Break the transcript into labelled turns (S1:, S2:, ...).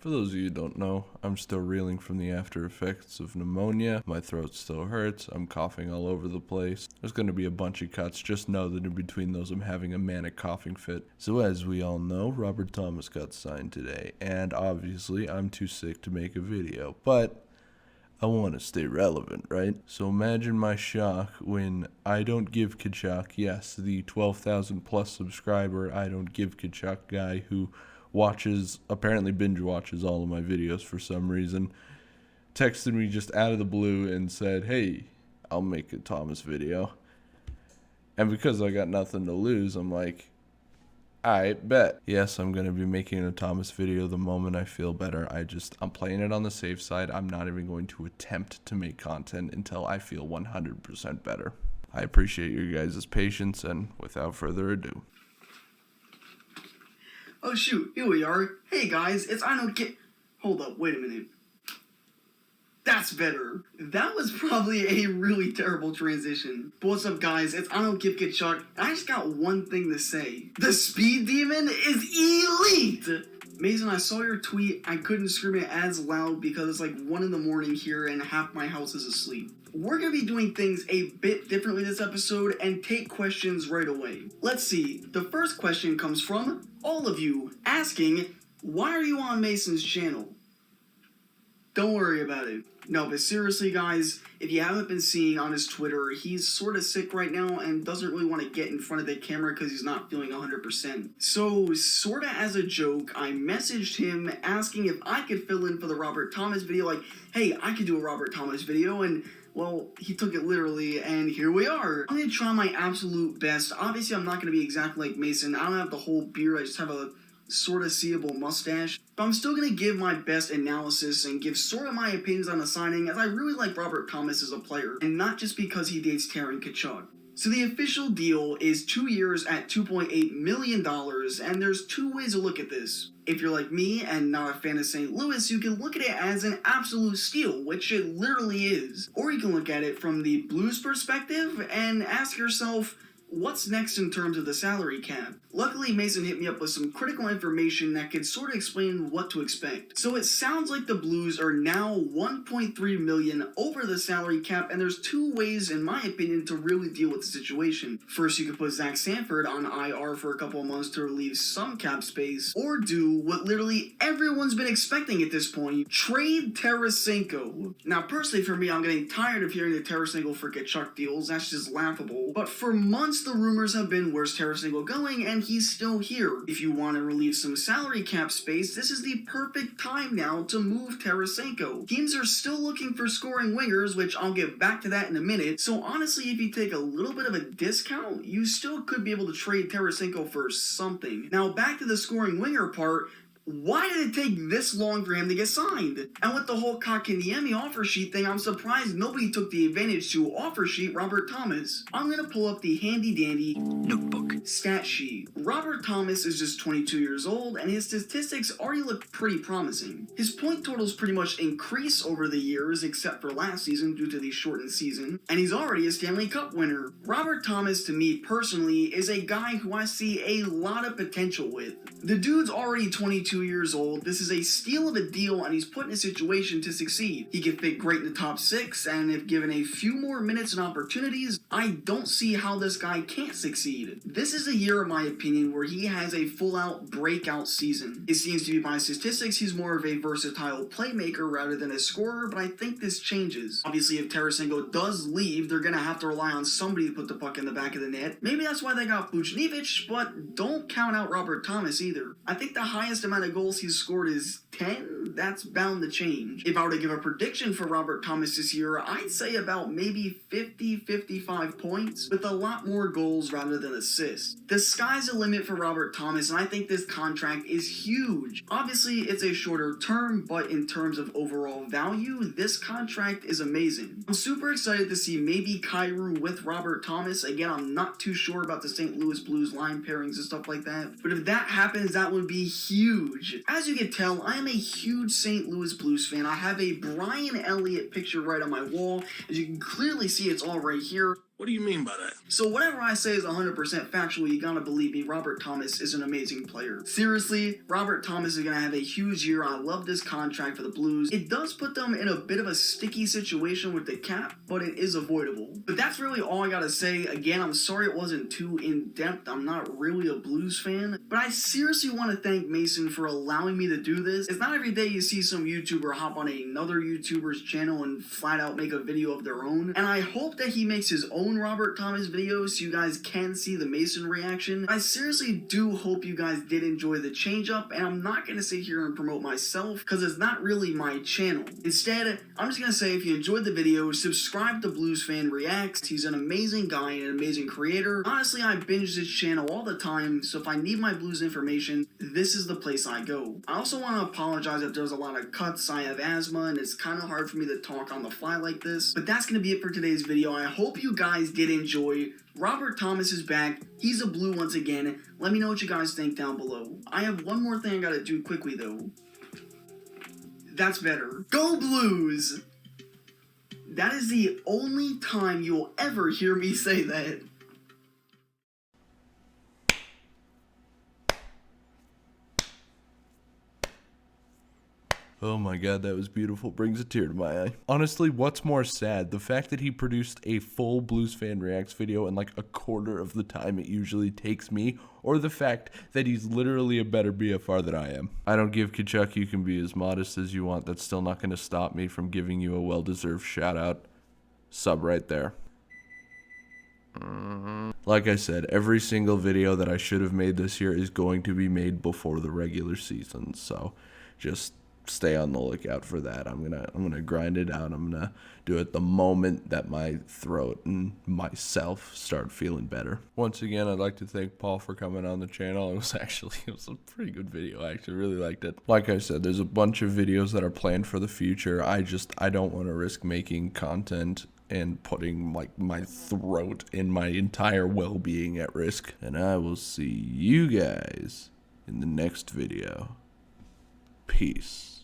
S1: For those of you who don't know, I'm still reeling from the after effects of pneumonia. My throat still hurts. I'm coughing all over the place. There's going to be a bunch of cuts. Just know that in between those, I'm having a manic coughing fit. So as we all know, Robert Thomas got signed today. And obviously, I'm too sick to make a video. But I want to stay relevant, right? So imagine my shock when Idontgivetkachuk, yes, the 12,000 plus subscriber Idontgivetkachuk guy who apparently binge watches all of my videos for some reason, texted me just out of the blue and said, hey, I'll make a Thomas video. And because I got nothing to lose, I'm like, I bet. Yes, I'm going to be making a Thomas video the moment I feel better. I'm playing it on the safe side. I'm not even going to attempt to make content until I feel 100% better. I appreciate your guys' patience, and without further ado.
S2: Oh shoot, here we are. Hey guys, it's Hold up, wait a minute. That's better. That was probably a really terrible transition. But what's up guys, it's Idontgivetkachuk, and I just got one thing to say. The speed demon is elite! Mason, I saw your tweet. I couldn't scream it as loud because it's like 1 in the morning here and half my house is asleep. We're going to be doing things a bit differently this episode and take questions right away. Let's see. The first question comes from all of you asking, why are you on Mason's channel? Don't worry about it. No, but seriously guys, if you haven't been seeing on his Twitter, he's sort of sick right now and doesn't really want to get in front of the camera because he's not feeling 100%. So, sort of as a joke, I messaged him asking if I could fill in for the Robert Thomas video, like, hey, I could do a Robert Thomas video, and well, he took it literally, and here we are. I'm going to try my absolute best. Obviously, I'm not going to be exactly like Mason. I don't have the whole beard, I just have a sort of seeable mustache. But I'm still going to give my best analysis and give sort of my opinions on the signing, as I really like Robert Thomas as a player, and not just because he dates Idontgivetkachuk. So the official deal is 2 years at $2.8 million, and there's two ways to look at this. If you're like me and not a fan of St. Louis, you can look at it as an absolute steal, which it literally is. Or you can look at it from the Blues perspective and ask yourself, what's next in terms of the salary cap? Luckily, Mason hit me up with some critical information that could sort of explain what to expect. So it sounds like the Blues are now $1.3 million over the salary cap, and there's two ways, in my opinion, to really deal with the situation. First, you could put Zach Sanford on IR for a couple of months to relieve some cap space, or do what literally everyone's been expecting at this point, trade Tarasenko. Now, personally for me, I'm getting tired of hearing the Tarasenko for Kachuk deals. That's just laughable. But for months, the rumors have been, where's Tarasenko going? And he's still here. If you want to relieve some salary cap space, this is the perfect time now to move Tarasenko. Teams are still looking for scoring wingers, which I'll get back to that in a minute. So honestly, if you take a little bit of a discount, you still could be able to trade Tarasenko for something. Now back to the scoring winger part. Why did it take this long for him to get signed? And with the whole Kotkaniemi offer sheet thing, I'm surprised nobody took the advantage to offer sheet Robert Thomas. I'm gonna pull up the handy dandy notebook stat sheet. Robert Thomas is just 22 years old, and his statistics already look pretty promising. His point totals pretty much increase over the years, except for last season due to the shortened season, and he's already a Stanley Cup winner. Robert Thomas, to me personally, is a guy who I see a lot of potential with. The dude's already 22 years old. This is a steal of a deal, and he's put in a situation to succeed. He can fit great in the top 6, and if given a few more minutes and opportunities, I don't see how this guy can't succeed. This is a year, in my opinion, where he has a full-out breakout season. It seems to be by statistics he's more of a versatile playmaker rather than a scorer, but I think this changes. Obviously, if Tarasenko does leave, they're going to have to rely on somebody to put the puck in the back of the net. Maybe that's why they got Buchnevich, but don't count out Robert Thomas either. I think the highest amount of goals he's scored is 10. That's bound to change. If I were to give a prediction for Robert Thomas this year, I'd say about maybe 50-55 points with a lot more goals rather than assists. The sky's the limit for Robert Thomas, and I think this contract is huge. Obviously, it's a shorter term, but in terms of overall value, this contract is amazing. I'm super excited to see maybe Kyrou with Robert Thomas. Again, I'm not too sure about the St. Louis Blues line pairings and stuff like that, but if that happens, that would be huge. As you can tell, I am a huge St. Louis Blues fan. I have a Brian Elliott picture right on my wall. As you can clearly see, it's all right here.
S3: What do you mean by that?
S2: So whatever I say is 100% factual, you gotta believe me, Robert Thomas is an amazing player. Seriously, Robert Thomas is gonna have a huge year. I love this contract for the Blues. It does put them in a bit of a sticky situation with the cap, but it is avoidable. But that's really all I gotta say. Again, I'm sorry it wasn't too in-depth. I'm not really a Blues fan, but I seriously want to thank Mason for allowing me to do this. It's not every day you see some YouTuber hop on another YouTuber's channel and flat out make a video of their own, and I hope that he makes his own Robert Thomas video so you guys can see the Mason reaction. I seriously do hope you guys did enjoy the change up, and I'm not gonna sit here and promote myself because it's not really my channel. Instead, I'm just gonna say if you enjoyed the video, subscribe to Blues Fan Reacts. He's an amazing guy and an amazing creator. Honestly, I binge this channel all the time, so if I need my Blues information, this is the place I go. I also want to apologize if there's a lot of cuts. I have asthma and it's kind of hard for me to talk on the fly like this, but that's gonna be it for today's video. I hope you guys did enjoy. Robert Thomas is back. He's a Blue once again. Let me know what you guys think down below. I have one more thing I gotta do quickly though. That's better. Go Blues! That is the only time you'll ever hear me say that.
S1: Oh my god, that was beautiful. Brings a tear to my eye. Honestly, what's more sad? The fact that he produced a full Blues Fan Reacts video in like a quarter of the time it usually takes me, or the fact that he's literally a better BFR than I am. I don't give Kachuk, you can be as modest as you want. That's still not going to stop me from giving you a well-deserved shout out. Sub right there. Like I said, every single video that I should have made this year is going to be made before the regular season, so just stay on the lookout for that. I'm gonna grind it out. I'm gonna do it the moment that my throat and myself start feeling better. Once again, I'd like to thank Paul for coming on the channel. It was a pretty good video. I actually really liked it. Like I said, there's a bunch of videos that are planned for the future. I don't want to risk making content and putting like my throat and my entire well-being at risk. And I will see you guys in the next video. Peace.